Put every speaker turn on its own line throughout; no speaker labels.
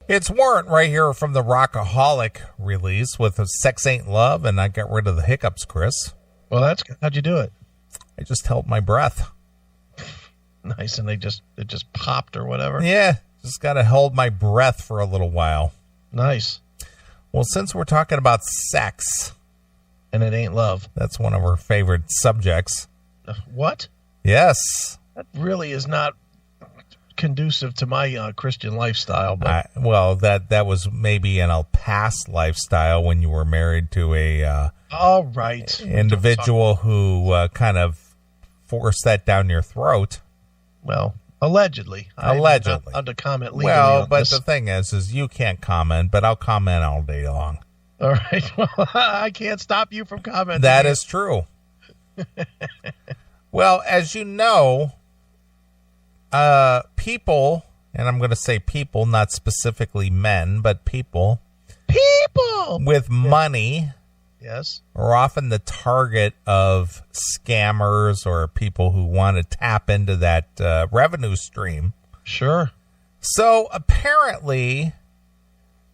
It's Warrant right here from the Rockaholic release with Sex Ain't Love, and I got rid of the hiccups, Chris.
Well, that's good. How'd you do it?
I just held my breath.
Nice, and it just popped or whatever?
Yeah, just got to hold my breath for a little while.
Nice.
Well, since we're talking about sex...
And it ain't love.
That's one of our favorite subjects.
What?
Yes.
That really is not conducive to my Christian lifestyle. But
that was maybe in a past lifestyle when you were married to a
all right
individual who kind of forced that down your throat.
Well, allegedly.
Allegedly.
I'm not allowed to comment legally
on
this.
The thing is you can't comment, but I'll comment all day long.
All right. Well, I can't stop you from commenting.
That is true. Well, as you know, people, and I'm going to say people, not specifically men, but people with money,
yes,
are often the target of scammers or people who want to tap into that revenue stream.
Sure.
So apparently,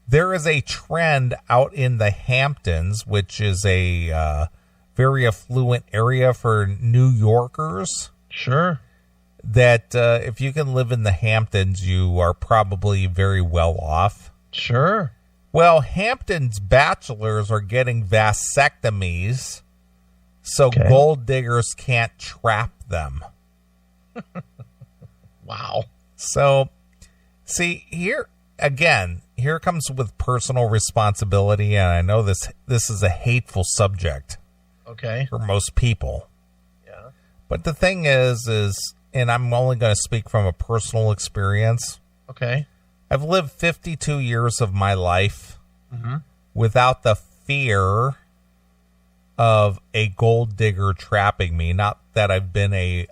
there is a trend out in the Hamptons, which is a very affluent area for New Yorkers.
Sure.
That if you can live in the Hamptons, you are probably very well off.
Sure.
Well, Hamptons bachelors are getting vasectomies so gold diggers can't trap them.
Wow.
So, see, here comes with personal responsibility, and I know this is a hateful subject.
Okay.
For most people.
Yeah.
But the thing is, and I'm only going to speak from a personal experience.
Okay.
I've lived 52 years of my life without the fear of a gold digger trapping me. Not that I've been a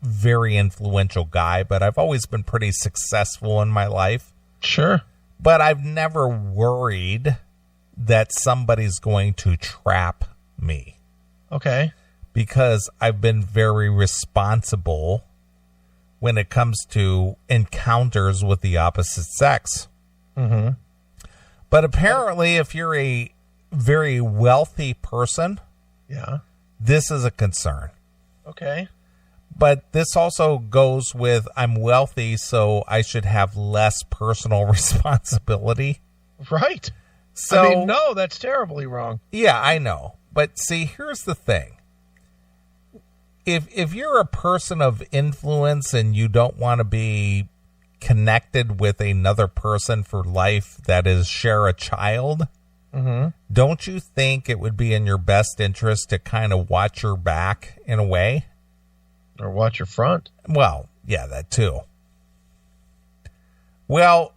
very influential guy, but I've always been pretty successful in my life.
Sure.
But I've never worried that somebody's going to trap me.
Okay.
Because I've been very responsible when it comes to encounters with the opposite sex.
Mm-hmm.
But apparently, if you're a very wealthy person, this is a concern.
Okay.
But this also goes with I'm wealthy, so I should have less personal responsibility.
Right.
So,
I mean, no, that's terribly wrong.
Yeah, I know. But see, here's the thing. If you're a person of influence and you don't want to be connected with another person for life, that is, share a child, don't you think it would be in your best interest to kind of watch your back in a way?
Or watch your front?
Well, yeah, that too. Well,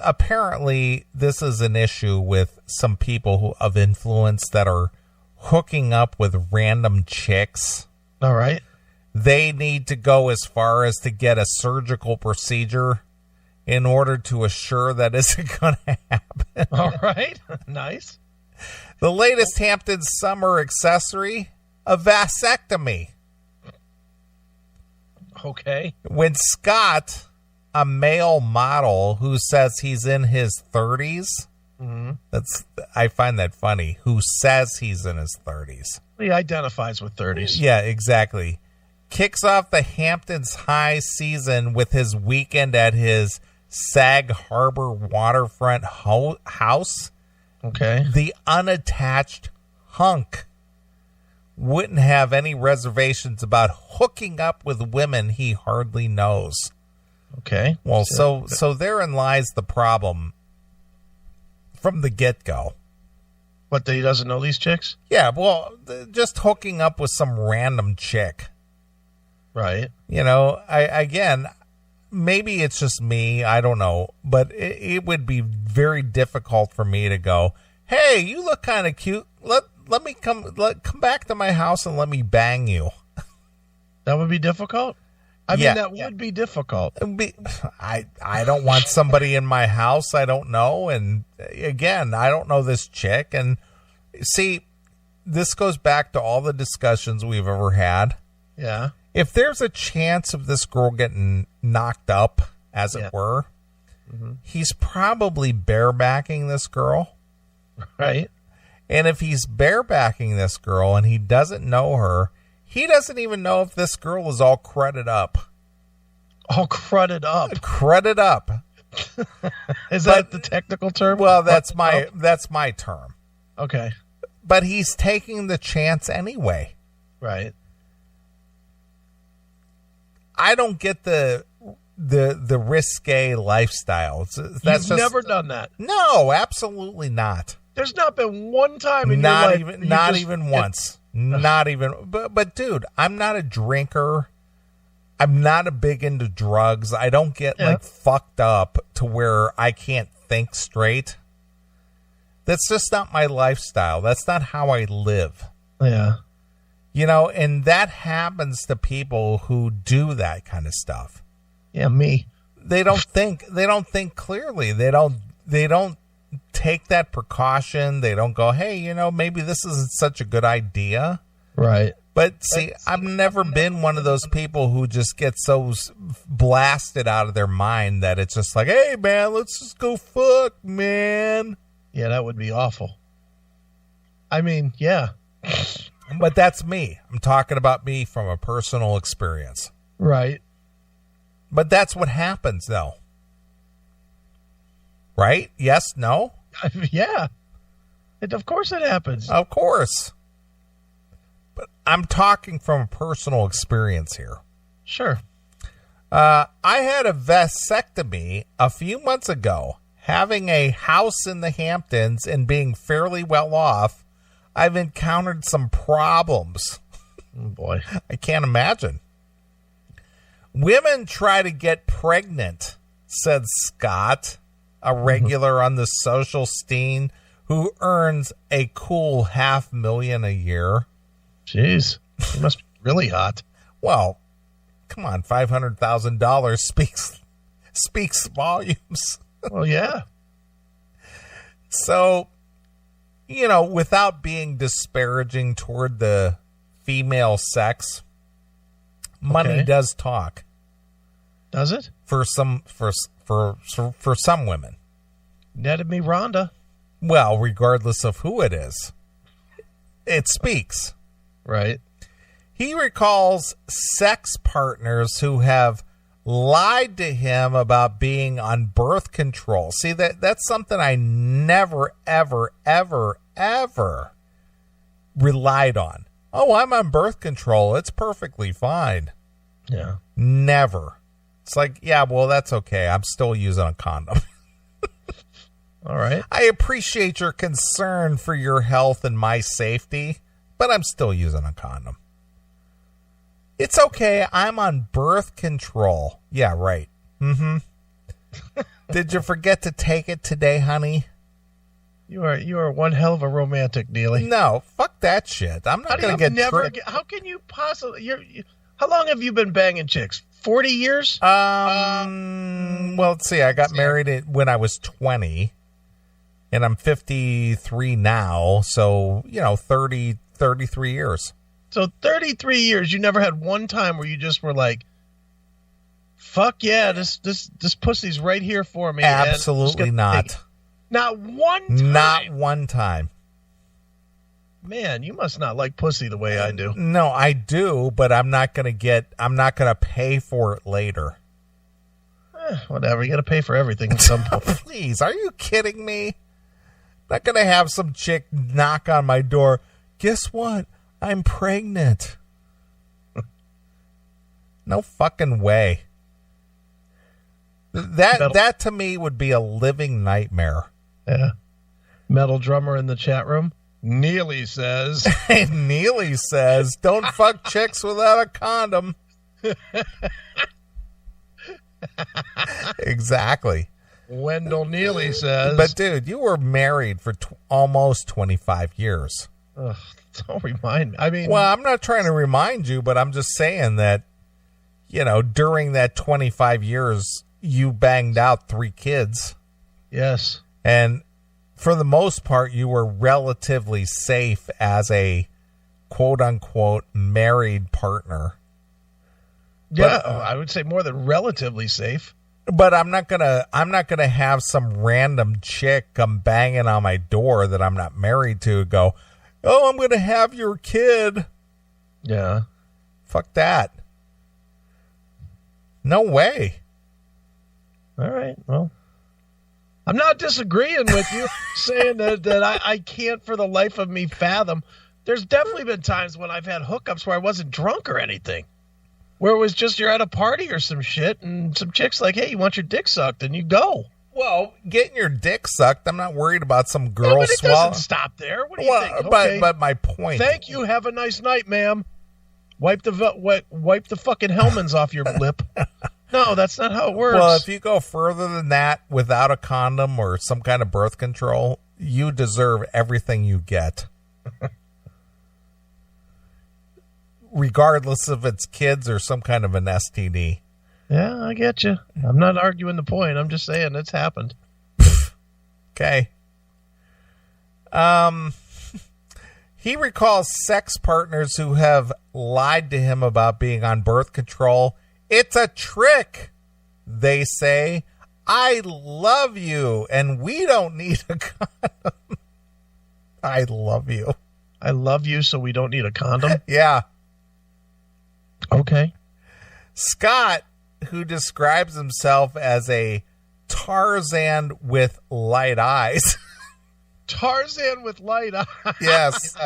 apparently this is an issue with some people of influence that are hooking up with random chicks.
All right.
They need to go as far as to get a surgical procedure in order to assure that isn't going to happen.
All right. Nice.
The latest Hamptons summer accessory, a vasectomy.
Okay.
When Scott, a male model who says he's in his 30s, I find that funny, who says he's in his 30s.
He identifies with 30s.
Yeah, exactly. Kicks off the Hamptons high season with his weekend at his Sag Harbor waterfront house.
Okay.
The unattached hunk wouldn't have any reservations about hooking up with women he hardly knows.
Okay.
Well, so therein lies the problem from the get-go.
What, that he doesn't know these chicks?
Yeah, well, just hooking up with some random chick.
Right.
You know, again, maybe it's just me, I don't know, but it would be very difficult for me to go, hey, you look kind of cute. Let me come back to my house and let me bang you.
That would be difficult? I mean, that would be difficult.
I don't want somebody in my house I don't know. And again, I don't know this chick. And see, this goes back to all the discussions we've ever had.
Yeah.
If there's a chance of this girl getting knocked up, as it were, he's probably barebacking this girl.
Right.
And if he's barebacking this girl and he doesn't know her, he doesn't even know if this girl is all crudded up.
All crudded up.
Crudded up.
Is that the technical term?
Well, that's my term.
Okay.
But he's taking the chance anyway.
Right.
I don't get the risque lifestyle. You've
never done that.
No, absolutely not.
There's not been one time in your life.
Not even once. Not even. But dude, I'm not a drinker. I'm not a big into drugs. I don't get like fucked up to where I can't think straight. That's just not my lifestyle. That's not how I live.
Yeah.
You know, and that happens to people who do that kind of stuff.
Yeah, me.
They don't think clearly. They don't take that precaution. They don't go, hey, you know, maybe this isn't such a good idea.
Right.
But see, I've never been one of those people who just get so blasted out of their mind that it's just like, hey, man, let's just go fuck, man.
Yeah, that would be awful. I mean, yeah.
But that's me. I'm talking about me from a personal experience.
Right.
But that's what happens, though. Right? Yes? No?
Yeah. Of course it happens.
Of course. But I'm talking from a personal experience here.
Sure.
I had a vasectomy a few months ago. Having a house in the Hamptons and being fairly well off, I've encountered some problems.
Oh boy.
I can't imagine. Women try to get pregnant, said Scott, a regular on the social scene who earns a cool $500,000 a year.
Jeez, he must be really hot.
Well, come on, $500,000 speaks volumes.
Well, yeah.
So, you know, without being disparaging toward the female sex, money does talk.
Does it?
For some women.
Netted me Rhonda.
Well, regardless of who it is, it speaks.
Right.
He recalls sex partners who have lied to him about being on birth control. See, that's something I never, ever, ever, ever relied on. Oh, I'm on birth control. It's perfectly fine.
Yeah.
Never. It's like, yeah, well, that's okay. I'm still using a condom.
All right.
I appreciate your concern for your health and my safety, but I'm still using a condom. It's okay. I'm on birth control. Yeah, right. Mm-hmm. Did you forget to take it today, honey?
You are one hell of a romantic, Neely.
No, fuck that shit. I'm not going to get
how can you possibly... How long have you been banging chicks? 40 years?
Well, let's see. I got married when I was 20, and I'm 53 now, so, 33 years.
So 33 years, you never had one time where you just were like, fuck yeah, this pussy's right here for me.
Absolutely not.
Not one time?
Not one time.
Man, you must not like pussy the way I do.
No, I do, but I'm not going to pay for it later.
Whatever, you got to pay for everything at some point.
Please, are you kidding me? I'm not going to have some chick knock on my door. Guess what? I'm pregnant. No fucking way. That to me would be a living nightmare.
Yeah. Metal drummer in the chat room. Neely says.
Neely says, don't fuck chicks without a condom. Exactly.
Wendell Neely says.
But dude, you were married for almost 25 years.
Ugh, don't remind me. I mean,
well, I'm not trying to remind you, but I'm just saying that, during that 25 years, you banged out 3 kids.
Yes.
And for the most part, you were relatively safe as a quote-unquote married partner.
Yeah, I would say more than relatively safe.
But I'm not gonna have some random chick come banging on my door that I'm not married to go, oh, I'm gonna have your kid.
Yeah.
Fuck that. No way.
All right. Well, I'm not disagreeing with you saying that I can't for the life of me fathom. There's definitely been times when I've had hookups where I wasn't drunk or anything. Where it was just you're at a party or some shit and some chick's like, hey, you want your dick sucked? And you go.
Well, getting your dick sucked, I'm not worried about some girl
but it
swallow.
doesn't stop there. What do you think?
Okay. But my point.
Thank you. Have a nice night, ma'am. Wipe the fucking Hellmann's off your lip. No, that's not how it works.
Well, if you go further than that without a condom or some kind of birth control, you deserve everything you get. Regardless if it's kids or some kind of an STD.
Yeah, I get you. I'm not arguing the point. I'm just saying it's happened.
Okay. He recalls sex partners who have lied to him about being on birth control. It's a trick, they say. I love you, and we don't need a condom. I love you.
I love you, so we don't need a condom?
Yeah.
Okay.
Scott, who describes himself as a Tarzan with light eyes.
Tarzan with light eyes.
Yes.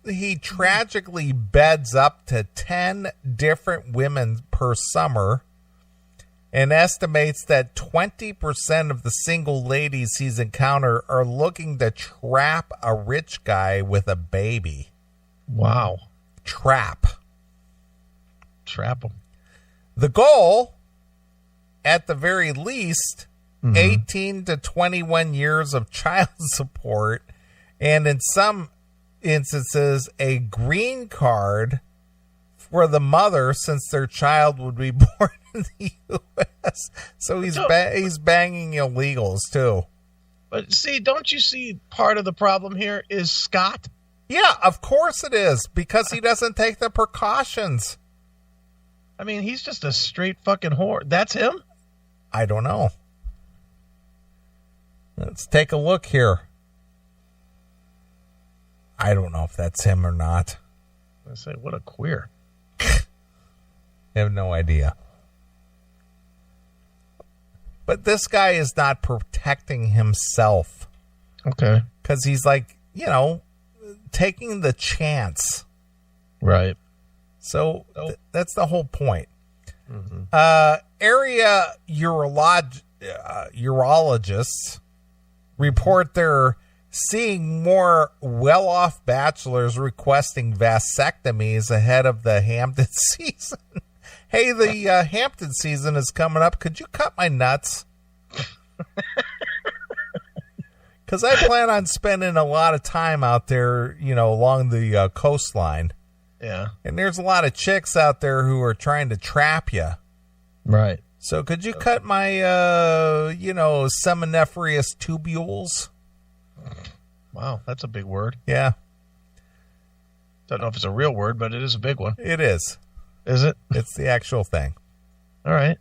He tragically beds up to 10 different women per summer and estimates that 20% of the single ladies he's encountered are looking to trap a rich guy with a baby.
Wow.
Trap
them.
The goal, at the very least, 18 to 21 years of child support, and in some instances, a green card for the mother since their child would be born in the U.S. So he's banging illegals, too.
But see, don't you see part of the problem here is Scott?
Yeah, of course it is, because he doesn't take the precautions.
I mean, he's just a straight fucking whore. That's him?
I don't know. Let's take a look here. I don't know if that's him or not.
I say, what a queer.
I have no idea. But this guy is not protecting himself.
Okay.
Because he's like, taking the chance.
Right.
So that's the whole point. Mm-hmm. Area urologists report they're seeing more well-off bachelors requesting vasectomies ahead of the Hampton season. Hey, the Hampton season is coming up. Could you cut my nuts? Because I plan on spending a lot of time out there, along the coastline.
Yeah.
And there's a lot of chicks out there who are trying to trap you.
Right.
So could you cut my, seminiferous tubules?
Wow, that's a big word.
Yeah.
Don't know if it's a real word, but it is a big one.
It is.
Is it?
It's the actual thing.
All right.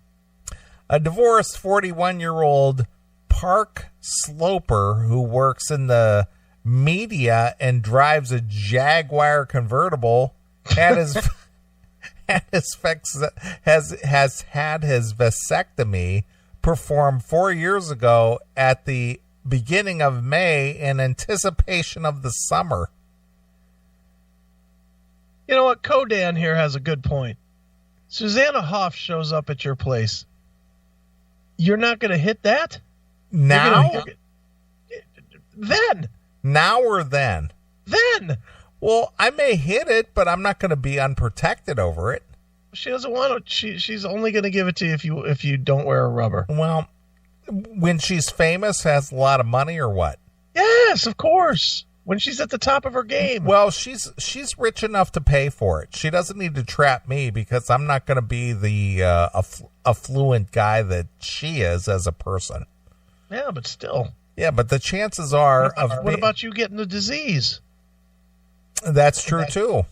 A divorced 41-year-old park sloper who works in the media and drives a Jaguar convertible has had his vasectomy performed 4 years ago at the beginning of May in anticipation of the summer.
You know what? Kodan here has a good point. Susanna Hoff shows up at your place. You're not going to hit that?
Now?
Then.
Now or then?
Then.
Well, I may hit it, but I'm not going to be unprotected over it.
She doesn't want to. She's only going to give it to you if you don't wear a rubber.
Well, when she's famous, has a lot of money or what?
Yes, of course. When she's at the top of her game.
Well, she's rich enough to pay for it. She doesn't need to trap me because I'm not going to be the affluent guy that she is as a person.
Yeah, but still.
Yeah, but the chances are
what about you getting the disease?
That's true too.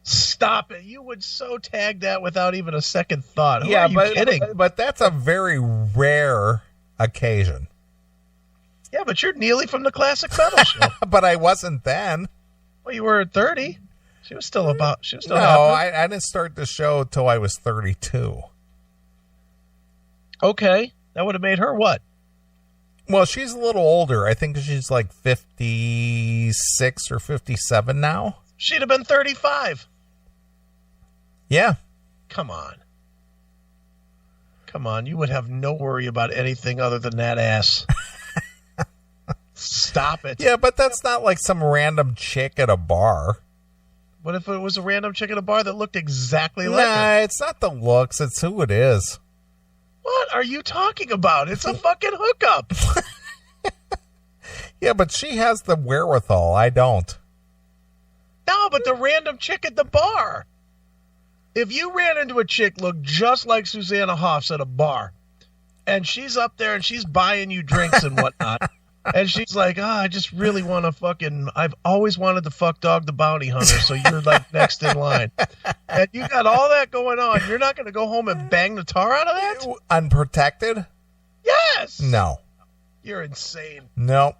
Stop it. You would so tag that without even a second thought. Who
Yeah,
are you kidding?
but that's a very rare occasion.
Yeah, but you're Neely from the Classic Metal Show.
But I wasn't then.
Well, you were at 30. She was still
No,
happening.
I didn't start the show till I was 32.
Okay. That would have made her what?
Well, she's a little older. I think she's like 56 or 57 now.
She'd have been 35.
Yeah.
Come on. You would have no worry about anything other than that ass. Stop it.
Yeah, but that's not like some random chick at a bar.
What if it was a random chick at a bar that looked exactly like her?
Nah, it's not the looks. It's who it is.
What are you talking about? It's a fucking hookup.
Yeah, but she has the wherewithal. I don't.
No, but the random chick at the bar. If you ran into a chick looked just like Susanna Hoffs at a bar, and she's up there and she's buying you drinks and whatnot, and she's like, I just really want to I've always wanted to fuck Dog the Bounty Hunter, so you're like next in line. And you got all that going on. You're not going to go home and bang the tar out of that?
Unprotected?
Yes.
No.
You're insane.
No.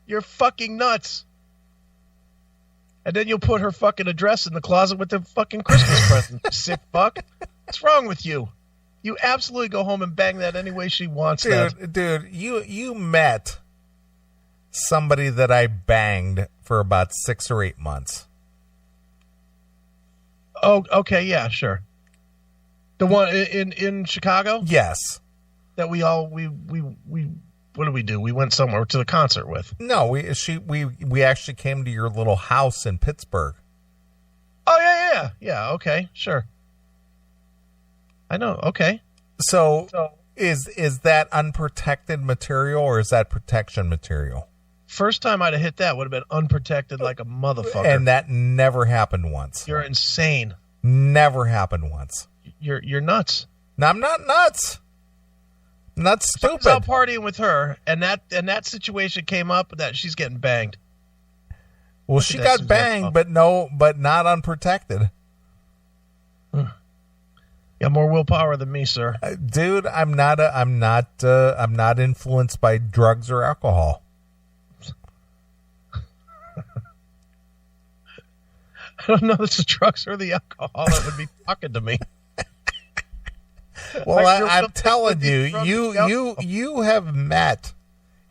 You're fucking nuts. And then you'll put her fucking address in the closet with the fucking Christmas present. Sick fuck. What's wrong with you? You absolutely go home and bang that any way she wants.
Dude, you met somebody that I banged for about 6 or 8 months.
Oh, okay, yeah, sure. The one in Chicago?
Yes.
That we what did we do? We went somewhere to the concert with.
No, we actually came to your little house in Pittsburgh.
Oh yeah. Okay, sure. I know. Okay.
So is that unprotected material or is that protection material?
First time I'd have hit that would have been unprotected like a motherfucker.
And that never happened once.
You're insane.
Never happened once.
You're nuts.
No, I'm not nuts. I'm not stupid.
I was out partying with her, and that situation came up that she's getting banged.
Well, she got banged, but not unprotected.
You got more willpower than me, sir.
Dude, I'm not influenced by drugs or alcohol.
I don't know if it's the drugs or the alcohol that would be talking to me.
Well, I'm telling you, you have met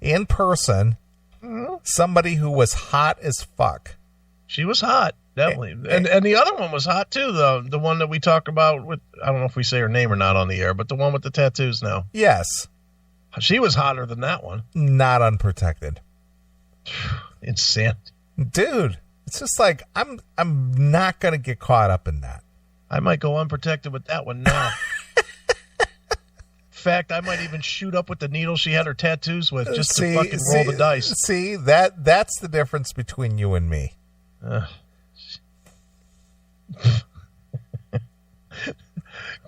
in person somebody who was hot as fuck.
She was hot, definitely, and the other one was hot too. The one that we talk about with, I don't know if we say her name or not on the air, but the one with the tattoos now.
Yes,
she was hotter than that one.
Not unprotected.
Insanity,
dude. It's just like I'm not gonna get caught up in that.
I might go unprotected with that one now. In fact, I might even shoot up with the needle she had her tattoos with just to fucking roll the dice.
See, that's the difference between you and me.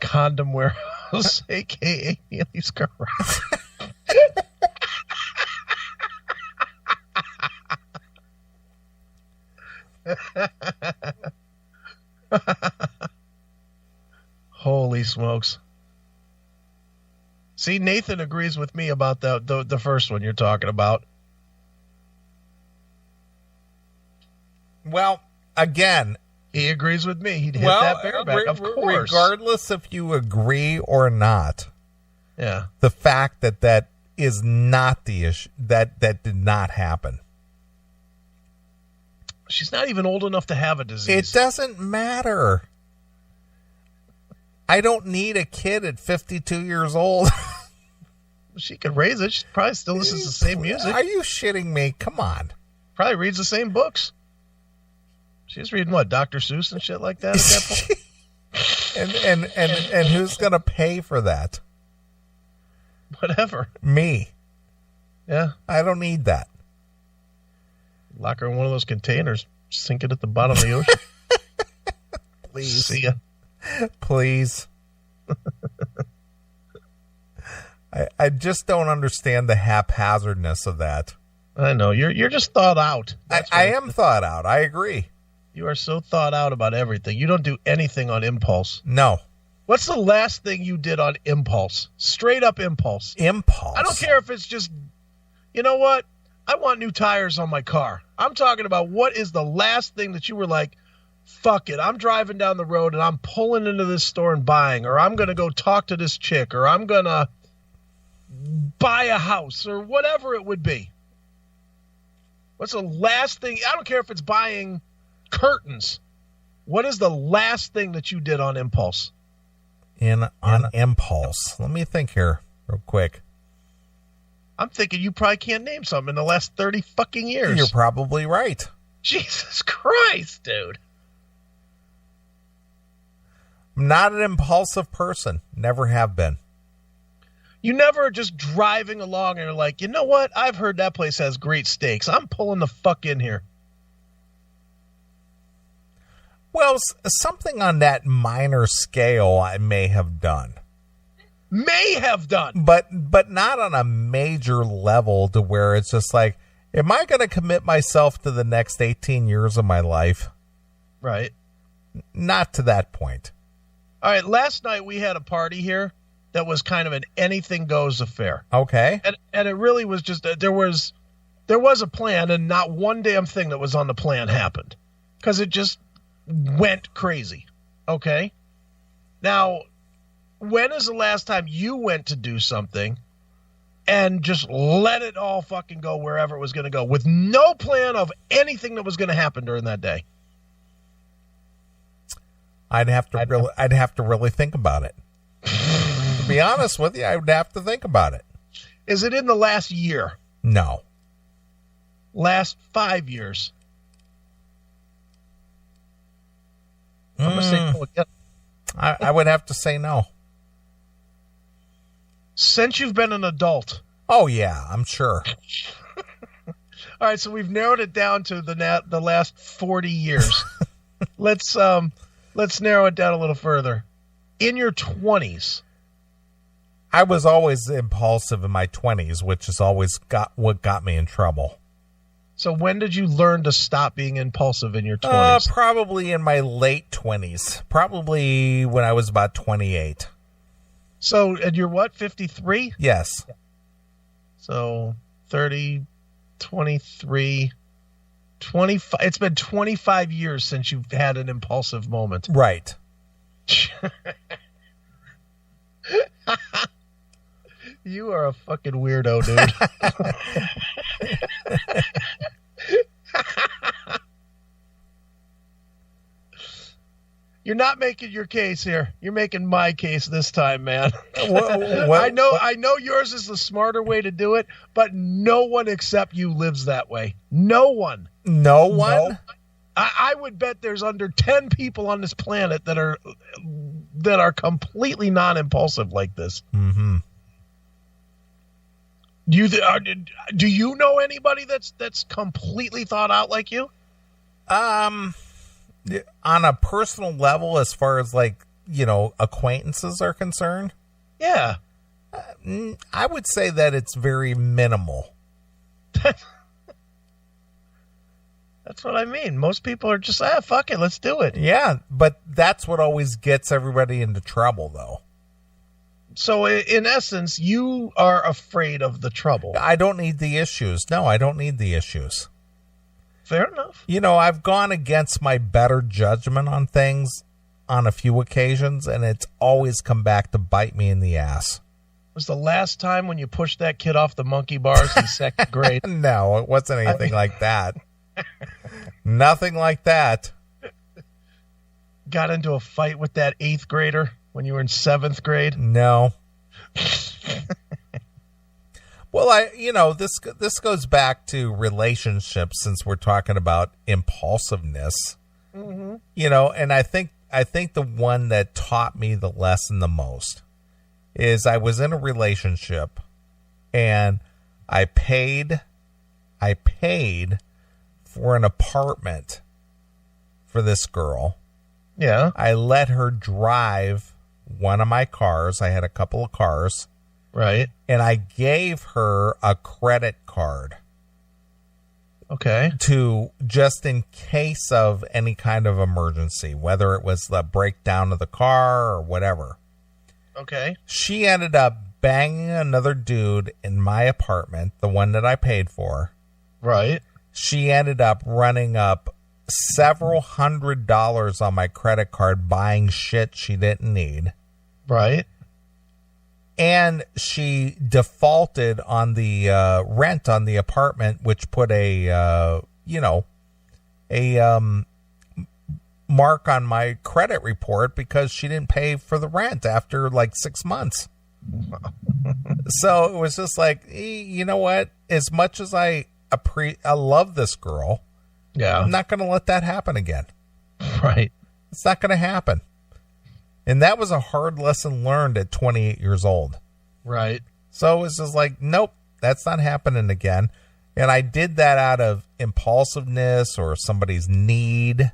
Condom warehouse, a.k.a. Neely's garage. Holy smokes. See, Nathan agrees with me about the first one you're talking about.
Well, again,
he agrees with me. He'd hit that bareback, of course.
Regardless if you agree or not.
Yeah.
The fact that is not the issue. That did not happen.
She's not even old enough to have a disease.
It doesn't matter. I don't need a kid at 52 years old.
She could raise it. She probably still listens to the same music.
Are you shitting me? Come on.
Probably reads the same books. She's reading what, Dr. Seuss and shit like that at that point?
and who's gonna pay for that?
Whatever.
Me.
Yeah.
I don't need that.
Lock her in one of those containers. Sink it at the bottom of the ocean.
Please.
See ya.
Please. I just don't understand the haphazardness of that.
I know. You're just thought out.
I am thought out. I agree.
You are so thought out about everything. You don't do anything on impulse.
No.
What's the last thing you did on impulse? Straight up impulse.
Impulse.
I don't care if it's just, you know what? I want new tires on my car. I'm talking about what is the last thing that you were like, fuck it, I'm driving down the road and I'm pulling into this store and buying, or I'm going to go talk to this chick, or I'm going to buy a house, or whatever it would be. What's the last thing? I don't care if it's buying curtains. What is the last thing that you did on impulse?
On impulse. Let me think here real quick.
I'm thinking you probably can't name something in the last 30 fucking years.
You're probably right.
Jesus Christ, dude.
I'm not an impulsive person. Never have been.
You never are just driving along and you're like, you know what? I've heard that place has great steaks. I'm pulling the fuck in here.
Well, something on that minor scale I may have done.
May have done.
But not on a major level to where it's just like, am I going to commit myself to the next 18 years of my life?
Right.
Not to that point.
All right, last night we had a party here that was kind of an anything goes affair.
Okay.
And it really was just, there was a plan and not one damn thing that was on the plan happened. Because it just went crazy. Okay? Now, when is the last time you went to do something and just let it all fucking go wherever it was going to go with no plan of anything that was going to happen during that day?
I'd have to really think about it. To be honest with you, I would have to think about it.
Is it in the last year?
No.
Last 5 years? I'm going to say no again.
I would have to say no.
Since you've been an adult?
Oh, yeah, I'm sure.
All right, so we've narrowed it down to the last 40 years. Let's narrow it down a little further. In your 20s.
I was always impulsive in my 20s, which has always what got me in trouble.
So when did you learn to stop being impulsive in your 20s?
Probably in my late 20s. Probably when I was about 28.
So, and you're what, 53?
Yes.
So 30, 23, 25. It's been 25 years since you've had an impulsive moment.
Right.
You are a fucking weirdo, dude. You're not making your case here. You're making my case this time, man. I know yours is the smarter way to do it, but no one except you lives that way. No one.
No one?
No. I would bet there's under 10 people on this planet that are completely non-impulsive like this.
Mm-hmm.
Do you know anybody that's completely thought out like you?
On a personal level, as far as acquaintances are concerned,
yeah,
I would say that it's very minimal.
That's what I mean. Most people are just, fuck it, let's do it.
Yeah, but that's what always gets everybody into trouble, though.
So, in essence, you are afraid of the trouble.
I don't need the issues. No, I don't need the issues.
Fair enough.
I've gone against my better judgment on things on a few occasions, and it's always come back to bite me in the ass.
Was the last time when you pushed that kid off the monkey bars in second grade?
No, it wasn't anything like that. Nothing like that.
Got into a fight with that 8th grader when you were in 7th grade?
No. Well, this goes back to relationships, since we're talking about impulsiveness.
Mm-hmm.
And I think the one that taught me the lesson the most is I was in a relationship and I paid for an apartment for this girl.
Yeah.
I let her drive one of my cars. I had a couple of cars.
Right.
And I gave her a credit card
Okay.
To just in case of any kind of emergency, whether it was the breakdown of the car or whatever.
Okay.
She ended up banging another dude in my apartment, the one that I paid for.
Right.
She ended up running up several $100s on my credit card buying shit she didn't need.
Right.
And she defaulted on the rent on the apartment, which put a mark on my credit report because she didn't pay for the rent after like 6 months. So it was just like, you know what? As much as I love this girl,
yeah,
I'm not going to let that happen again.
Right.
It's not going to happen. And that was a hard lesson learned at 28 years old.
Right.
So it was just like, nope, that's not happening again. And I did that out of impulsiveness or somebody's need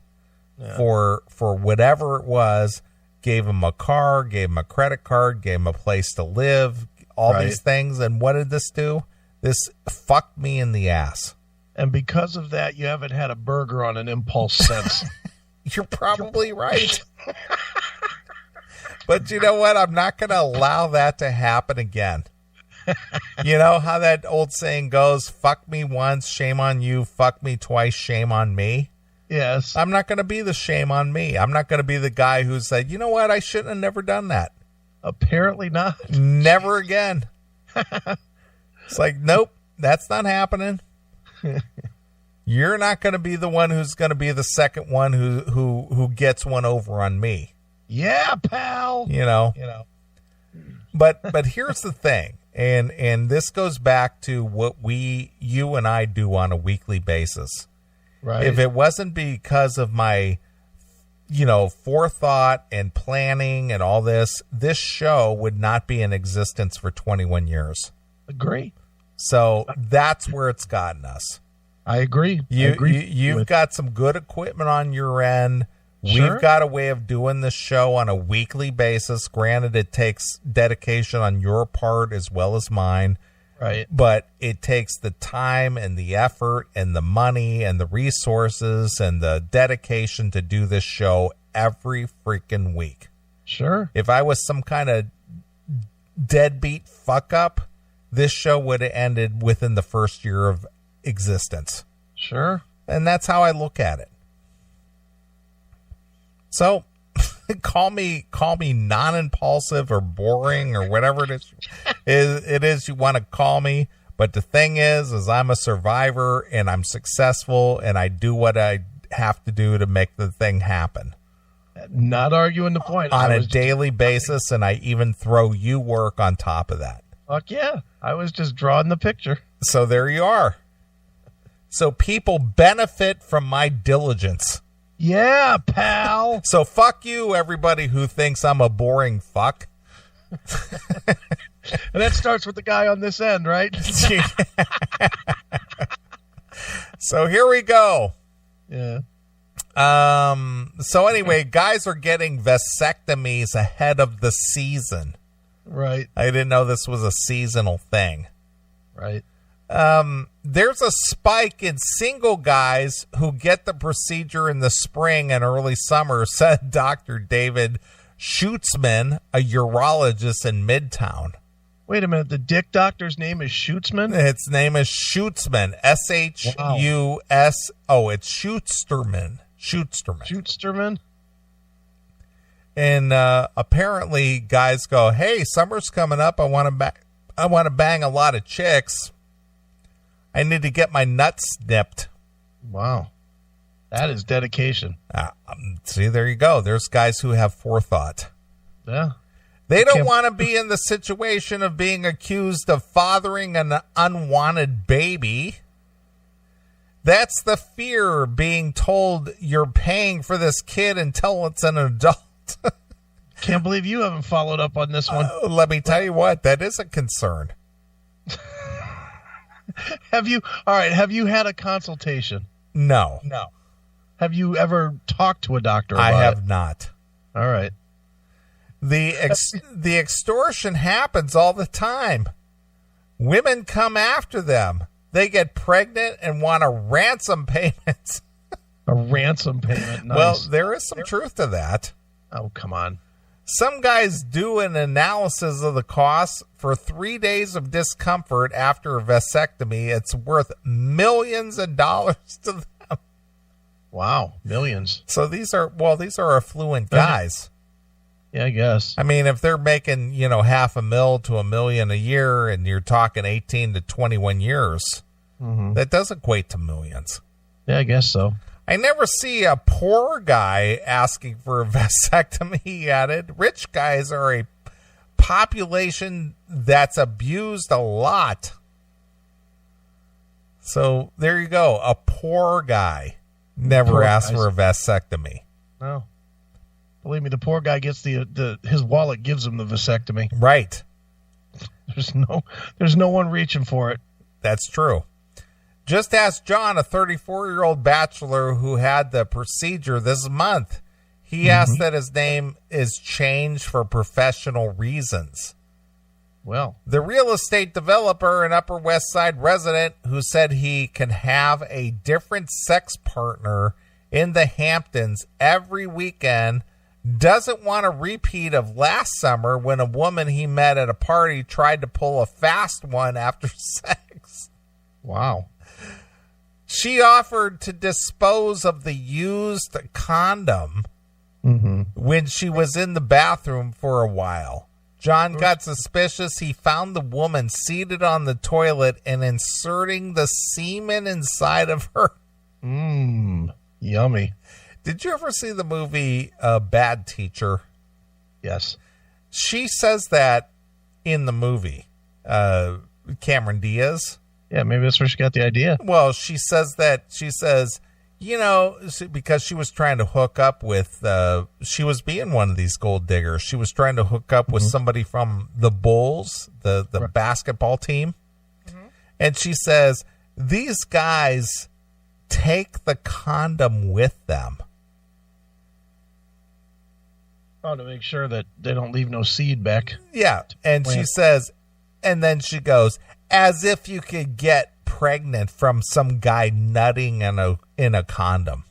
for whatever it was. Gave him a car, gave him a credit card, gave him a place to live, all these things. And what did this do? This fucked me in the ass.
And because of that, you haven't had a burger on an impulse since.
You're probably right. But you know what? I'm not going to allow that to happen again. You know how that old saying goes, fuck me once, shame on you, fuck me twice, shame on me?
Yes.
I'm not going to be the shame on me. I'm not going to be the guy who said, you know what? I shouldn't have never done that.
Apparently not.
Never again. It's like, nope, that's not happening. You're not going to be the one who's going to be the second one who gets one over on me.
Yeah, pal.
You know. But here's the thing, and this goes back to what you and I do on a weekly basis.
Right.
If it wasn't because of my, forethought and planning and all this show would not be in existence for 21 years.
Agree.
So that's where it's gotten us.
I agree.
You've got some good equipment on your end.
Sure.
We've got a way of doing this show on a weekly basis. Granted, it takes dedication on your part as well as mine.
Right.
But it takes the time and the effort and the money and the resources and the dedication to do this show every freaking week.
Sure.
If I was some kind of deadbeat fuck up, this show would have ended within the first year of existence.
Sure.
And that's how I look at it. So call me non-impulsive or boring or whatever it is you want to call me. But the thing is I'm a survivor and I'm successful and I do what I have to do to make the thing happen.
Not arguing the point.
On a daily basis, and I even throw you work on top of that.
Fuck yeah. I was just drawing the picture.
So there you are. So people benefit from my diligence.
Yeah, pal.
So fuck you, everybody who thinks I'm a boring fuck.
And that starts with the guy on this end, right?
So here we go.
Yeah.
So anyway, guys are getting vasectomies ahead of the season.
Right.
I didn't know this was a seasonal thing.
Right.
There's a spike in single guys who get the procedure in the spring and early summer, said Dr. David Schutzman, a urologist in Midtown.
Wait a minute. The dick doctor's name is Schutzman?
Its name is Schutzman. S-H-U-S. Oh, it's Schutzterman.
Schutzterman?
And apparently guys go, hey, summer's coming up. I want to bang a lot of chicks. I need to get my nuts snipped.
Wow. That is dedication.
See, there you go. There's guys who have forethought.
Yeah.
They don't want to be in the situation of being accused of fathering an unwanted baby. That's the fear, being told you're paying for this kid until it's an adult.
Can't believe you haven't followed up on this one.
Let me tell you what, that is a concern.
Have you had a consultation?
No.
Have you ever talked to a doctor about
I have
it?
not.
All right.
The extortion happens all the time. Women come after them. they get pregnant and want a ransom payment.
A ransom payment. Nice.
Well, there is some truth to that.
Oh, come on.
Some guys do an analysis of the costs for 3 days of discomfort after a vasectomy. It's worth millions of dollars to them.
Wow, millions.
So these are affluent guys.
Yeah, I guess.
I mean, if they're making, $500,000 to $1 million a year, and you're talking 18 to 21 years, that does equate to millions.
Yeah, I guess so.
I never see a poor guy asking for a vasectomy, he added. Rich guys are a population that's abused a lot. So there you go. A poor guy never asks for a vasectomy.
No. Believe me, the poor guy gets his wallet gives him the vasectomy.
Right.
There's no one reaching for it.
That's true. Just ask John, a 34-year-old bachelor who had the procedure this month. He asked that his name is changed for professional reasons.
Well,
the real estate developer, an Upper West Side resident who said he can have a different sex partner in the Hamptons every weekend, doesn't want a repeat of last summer when a woman he met at a party tried to pull a fast one after sex.
Wow.
She offered to dispose of the used condom when she was in the bathroom for a while. John got suspicious. He found the woman seated on the toilet and inserting the semen inside of her.
Yummy.
Did you ever see the movie Bad Teacher?
Yes.
She says that in the movie. Cameron Diaz.
Yeah, maybe that's where she got the idea.
Well, she says, because she was trying to hook up with, she was being one of these gold diggers. She was trying to hook up with somebody from the Bulls, the basketball team. And she says, these guys take the condom with them.
Oh, to make sure that they don't leave no seed back.
Yeah. And she says, and then she goes, as if you could get pregnant from some guy nutting in a condom.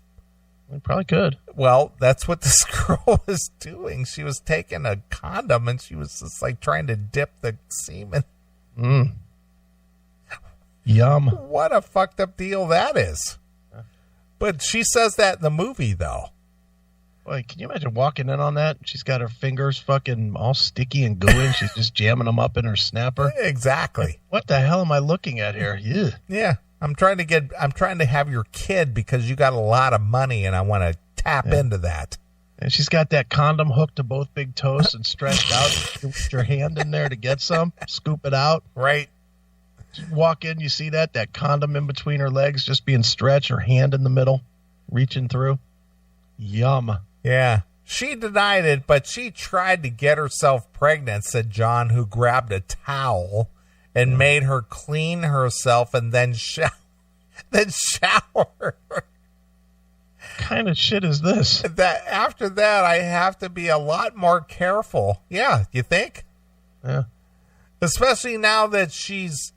You probably could.
Well, that's what this girl was doing. She was taking a condom and she was just like trying to dip the semen.
Yum.
What a fucked up deal that is. But she says that in the movie, though.
Like, can you imagine walking in on that? She's got her fingers fucking all sticky and gooey. She's just jamming them up in her snapper.
Exactly.
What the hell am I looking at here?
Yeah. I'm trying to have your kid because you got a lot of money and I want to tap into that.
And she's got that condom hooked to both big toes and stretched out. You put your hand in there to get some, scoop it out.
Right.
You walk in, you see that condom in between her legs just being stretched, her hand in the middle, reaching through. Yum.
Yeah. She denied it, but she tried to get herself pregnant, said John, who grabbed a towel and made her clean herself and then shower. What
kind of shit is this?
That after that, I have to be a lot more careful. Yeah, you think?
Yeah.
Especially now that he's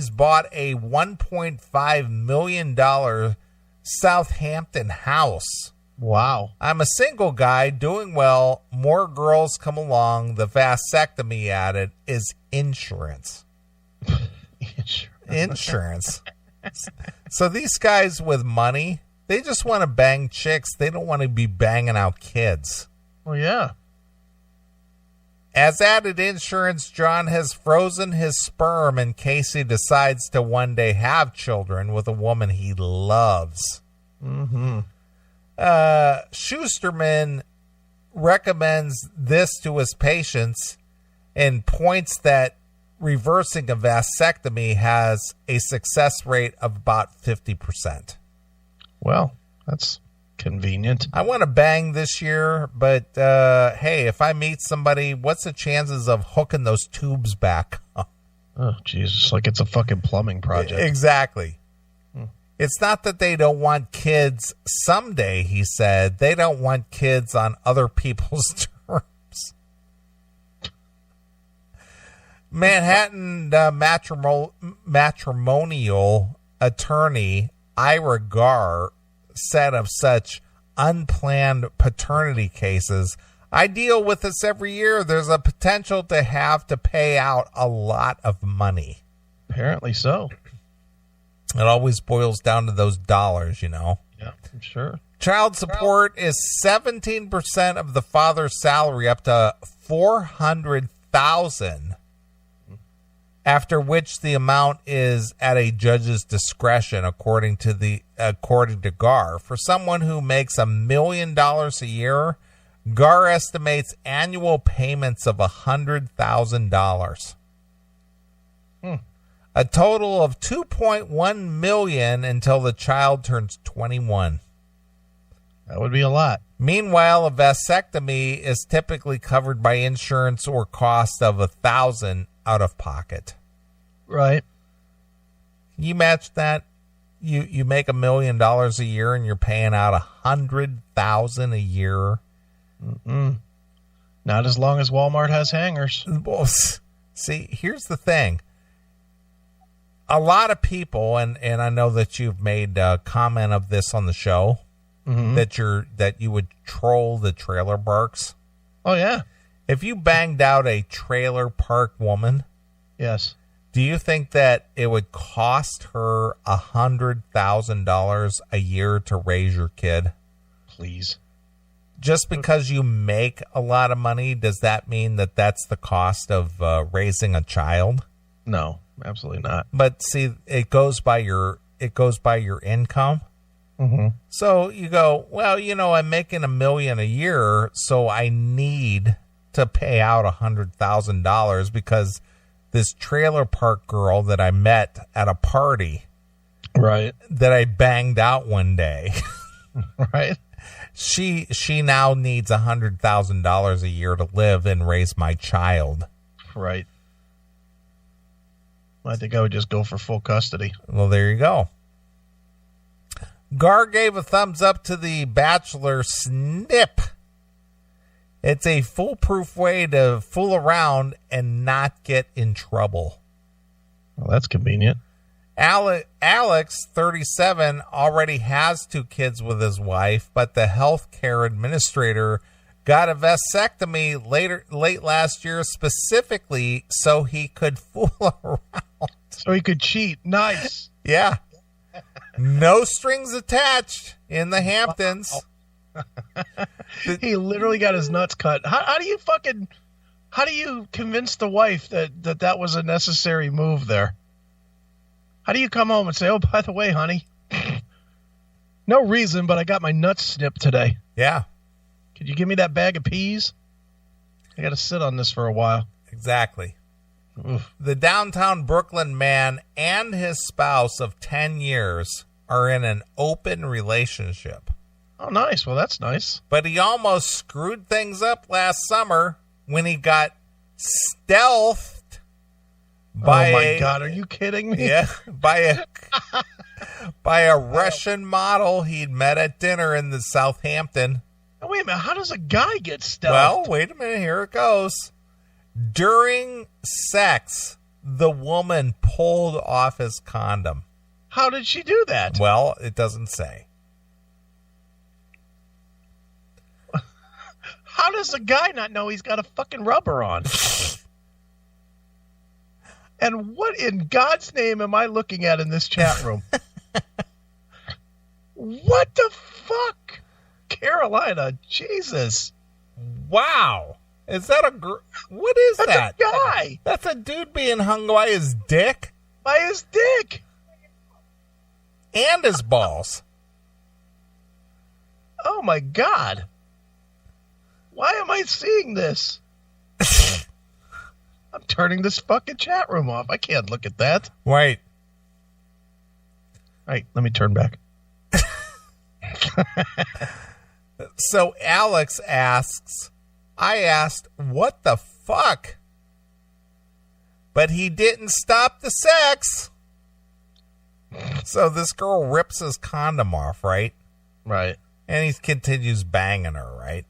bought a $1.5 million Southampton house.
Wow.
I'm a single guy doing well. More girls come along. The vasectomy added is insurance. Insurance. So these guys with money, they just want to bang chicks. They don't want to be banging out kids.
Well, yeah.
As added insurance, John has frozen his sperm in case he decides to one day have children with a woman he loves. Schusterman recommends this to his patients and points that reversing a vasectomy has a success rate of about 50%.
Well, that's convenient.
I want to bang this year, but hey, if I meet somebody, what's the chances of hooking those tubes back up?
Oh, Jesus, like it's a fucking plumbing project.
Exactly. It's not that they don't want kids someday, he said. They don't want kids on other people's terms. Manhattan matrimonial attorney Ira Gar said of such unplanned paternity cases, "I deal with this every year. There's a potential to have to pay out a lot of money."
Apparently so.
It always boils down to those dollars, you know.
Yeah, I'm sure.
Child support is 17% of the father's salary up to $400,000, after which the amount is at a judge's discretion, according to Gar. For someone who makes $1 million a year, Gar estimates annual payments of $100,000. A total of $2.1 million until the child turns 21.
That would be a lot.
Meanwhile, a vasectomy is typically covered by insurance or cost of $1,000 out of pocket.
Right.
You match that? You make $1 million a year and you're paying out $100,000 a year.
Not as long as Walmart has hangers.
Well, see, here's the thing. A lot of people, and I know that you've made a comment of this on the show, that you would troll the trailer parks.
Oh yeah.
If you banged out a trailer park woman,
yes,
do you think that it would cost her $100,000 a year to raise your kid?
Please.
Just because you make a lot of money, does that mean that that's the cost of raising a child?
No, absolutely not.
But see, it goes by your income. So you go, well, you know, I'm making $1 million a year, so I need to pay out $100,000 because this trailer park girl that I met at a party,
right,
that I banged out one day,
right,
she now needs $100,000 a year to live and raise my child.
Right. I think I would just go for full custody.
Well, there you go. Gar gave a thumbs up to the Bachelor snip. It's a foolproof way to fool around and not get in trouble.
Well, that's convenient.
Alex, 37, already has 2 kids with his wife, but the healthcare administrator got a vasectomy late last year specifically so he could fool around.
So he could cheat. Nice.
Yeah. No strings attached in the Hamptons.
He literally got his nuts cut. How do you convince the wife that was a necessary move there? How do you come home and say, "Oh, by the way, honey, no reason, but I got my nuts snipped today.
Yeah.
Could you give me that bag of peas? I got to sit on this for a while."
Exactly.
Oof.
The downtown Brooklyn man and his spouse of 10 years are in an open relationship.
Oh, nice. Well, that's nice.
But he almost screwed things up last summer when he got stealthed by
oh my God, are you kidding me?
Yeah, by a Russian model he'd met at dinner in the Southampton.
Oh, wait a minute. How does a guy get stealthed?
Well, wait a minute. Here it goes. During sex, the woman pulled off his condom.
How did she do that?
Well, it doesn't say.
How does a guy not know he's got a fucking rubber on? And what in God's name am I looking at in this chat room? What the fuck? Carolina, Jesus.
Wow. Is that what is
That's
that?
A guy.
That's a dude being hung by his dick?
By his dick.
And his balls.
Oh my God. Why am I seeing this? I'm turning this fucking chat room off. I can't look at that.
Wait.
All right, let me turn back.
So Alex asks, I asked, what the fuck? But he didn't stop the sex. So this girl rips his condom off, right?
Right.
And he continues banging her, right?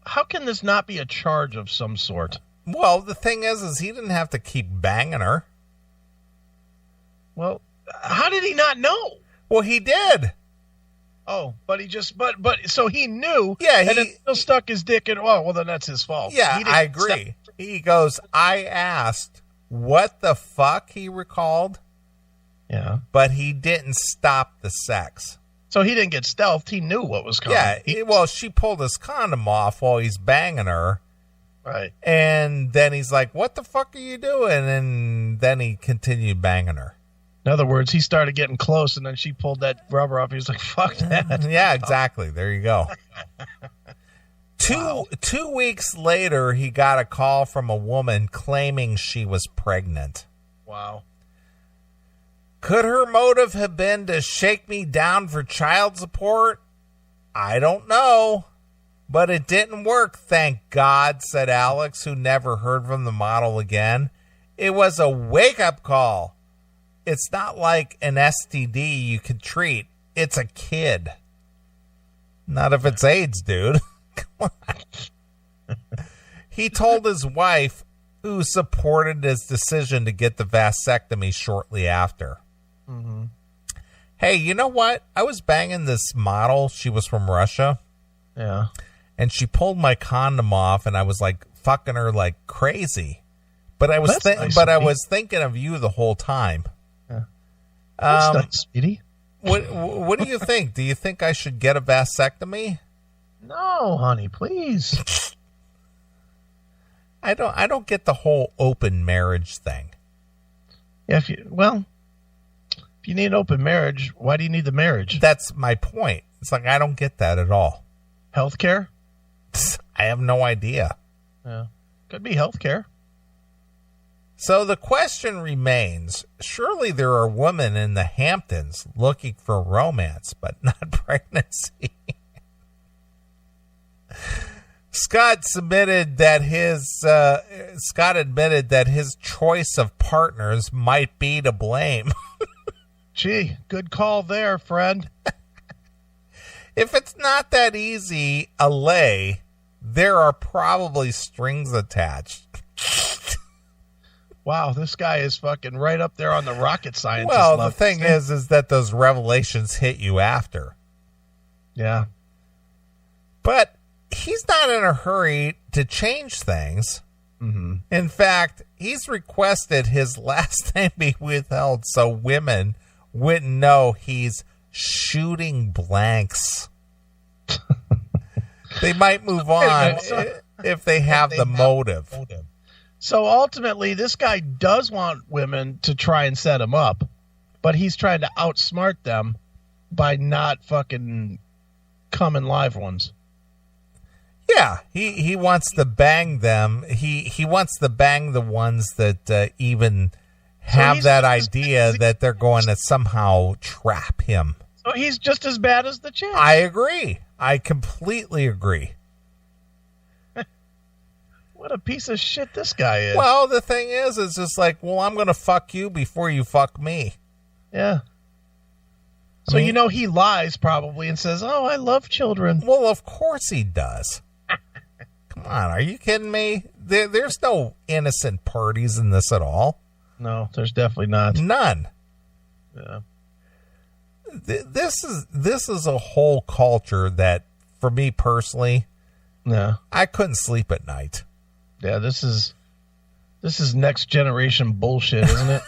How can this not be a charge of some sort?
Well, the thing is he didn't have to keep banging her.
Well, how did he not know?
Well, he did.
Oh, but he just, but so he knew.
Yeah,
and then still stuck his dick in. Well, then that's his fault.
Yeah, I agree. He goes, I asked what the fuck he recalled.
Yeah.
But he didn't stop the sex.
So he didn't get stealthed. He knew what was coming.
Yeah, well, she pulled his condom off while he's banging her.
Right.
And then he's like, what the fuck are you doing? And then he continued banging her.
In other words, he started getting close, and then she pulled that rubber off. He was like, fuck that.
Yeah, exactly. There you go. Two weeks later, he got a call from a woman claiming she was pregnant.
Wow.
Could her motive have been to shake me down for child support? I don't know. But it didn't work, thank God, said Alex, who never heard from the model again. It was a wake-up call. It's not like an STD you can treat. It's a kid. Not if it's AIDS, dude. Come on. He told his wife, who supported his decision to get the vasectomy shortly after.
Mm-hmm.
Hey, you know what? I was banging this model. She was from Russia.
Yeah.
And she pulled my condom off, and I was like fucking her like crazy. But I was I was thinking of you the whole time.
Yeah. That's nice, sweetie.
What do you think? Do you think I should get a vasectomy?
No, honey, please.
I don't get the whole open marriage thing.
Yeah, if you need an open marriage, why do you need the marriage?
That's my point. It's like I don't get that at all.
Healthcare?
I have no idea.
Yeah. Could be healthcare.
So the question remains, surely there are women in the Hamptons looking for romance, but not pregnancy. Scott admitted that his choice of partners might be to blame.
Gee, good call there, friend.
If it's not that easy a lay, there are probably strings attached.
Wow, this guy is fucking right up there on the rocket scientist
level.
Well,
the thing is that those revelations hit you after.
Yeah.
But he's not in a hurry to change things.
Mm-hmm.
In fact, he's requested his last name be withheld so women wouldn't know he's shooting blanks. They might move on if they have the motive.
So ultimately, this guy does want women to try and set him up, but he's trying to outsmart them by not fucking coming live ones.
Yeah, he wants to bang them. He wants to bang the ones that even have that idea that they're going to somehow trap him.
So he's just as bad as the chick.
I agree. I completely agree.
What a piece of shit this guy is.
Well, the thing is, it's just like, well, I'm going to fuck you before you fuck me.
Yeah. So, he lies probably and says, oh, I love children.
Well, of course he does. Come on, are you kidding me? There's no innocent parties in this at all.
No, there's definitely not.
None.
Yeah.
This is a whole culture that, for me personally, I couldn't sleep at night.
Yeah, this is next generation bullshit, isn't it?